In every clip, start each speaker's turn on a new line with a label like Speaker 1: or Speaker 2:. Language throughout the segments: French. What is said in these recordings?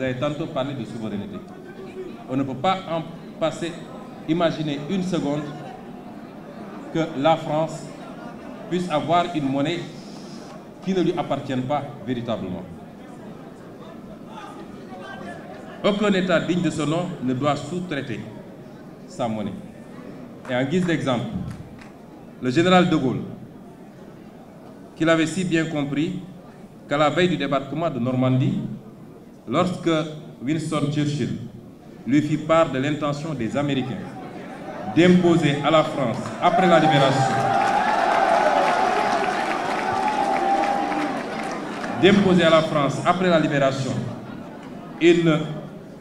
Speaker 1: avez tantôt parlé de souveraineté. On ne peut pas imaginer une seconde que la France puisse avoir une monnaie qui ne lui appartienne pas véritablement. Aucun État digne de ce nom ne doit sous-traiter sa monnaie. Et en guise d'exemple, le général de Gaulle, qu'il avait si bien compris qu'à la veille du débarquement de Normandie, lorsque Winston Churchill lui fit part de l'intention des Américains d'imposer à la France, après la libération, une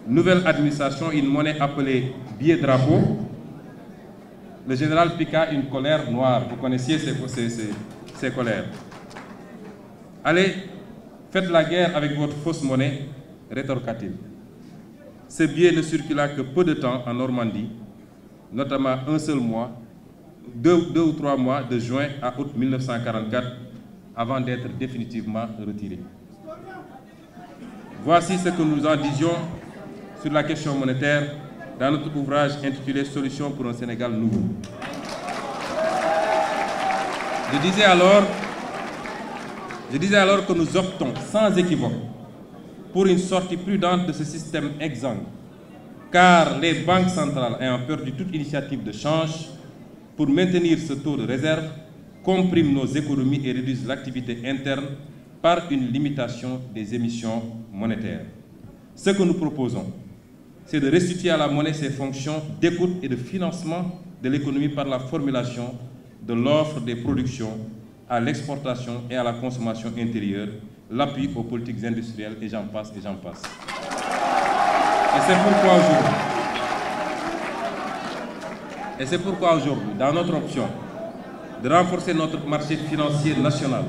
Speaker 1: nouvelle administration, une monnaie appelée billet-drapeau, le général piqua une colère noire. Vous connaissiez ces colères. Allez, faites la guerre avec votre fausse monnaie, rétorqua-t-il. Ce billet ne circula que peu de temps en Normandie, notamment un seul mois, deux ou trois mois, de juin à août 1944, avant d'être définitivement retiré. Voici ce que nous en disions sur la question monétaire dans notre ouvrage intitulé « Solutions pour un Sénégal nouveau ». Je disais alors que nous optons sans équivoque pour une sortie prudente de ce système exsangue, car les banques centrales ayant perdu toute initiative de change pour maintenir ce taux de réserve, compriment nos économies et réduisent l'activité interne par une limitation des émissions monétaires. Ce que nous proposons, c'est de restituer à la monnaie ses fonctions d'écoute et de financement de l'économie par la formulation de l'offre des productions à l'exportation et à la consommation intérieure, l'appui aux politiques industrielles, et j'en passe, et j'en passe. Et c'est pourquoi aujourd'hui, dans notre option de renforcer notre marché financier national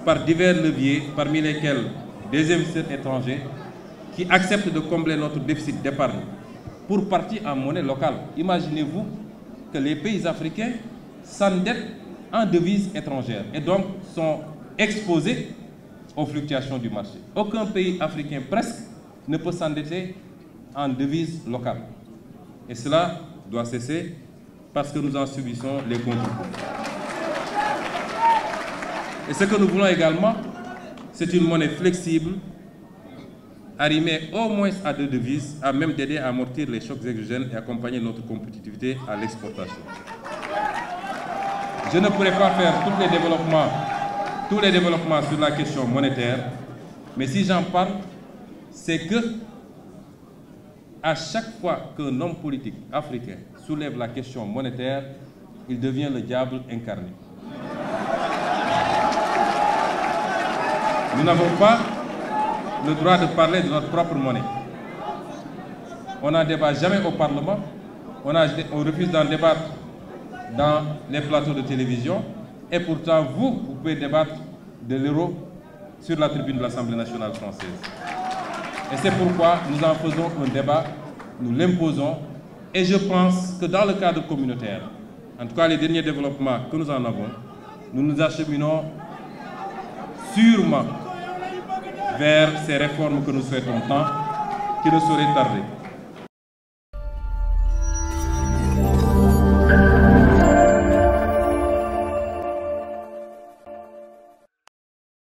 Speaker 1: par divers leviers, parmi lesquels des investisseurs étrangers qui acceptent de combler notre déficit d'épargne pour partie en monnaie locale. Imaginez-vous que les pays africains s'endettent en devises étrangères et donc sont exposés aux fluctuations du marché. Aucun pays africain presque ne peut s'endetter en devises locales. Et cela doit cesser parce que nous en subissons les contre-coups. Et ce que nous voulons également, c'est une monnaie flexible, arrimée au moins à deux devises, à même d'aider à amortir les chocs exogènes et accompagner notre compétitivité à l'exportation. Je ne pourrais pas faire tous les développements sur la question monétaire, mais si j'en parle, c'est que à chaque fois qu'un homme politique africain soulève la question monétaire, il devient le diable incarné. Nous n'avons pas le droit de parler de notre propre monnaie. On n'en débat jamais au Parlement, on refuse d'en débattre dans les plateaux de télévision, et pourtant vous pouvez débattre de l'euro sur la tribune de l'Assemblée nationale française. Et c'est pourquoi nous en faisons un débat, nous l'imposons, et je pense que dans le cadre communautaire, en tout cas les derniers développements que nous en avons, nous nous acheminons sûrement vers ces réformes que nous souhaitons tant, qui ne sauraient tarder.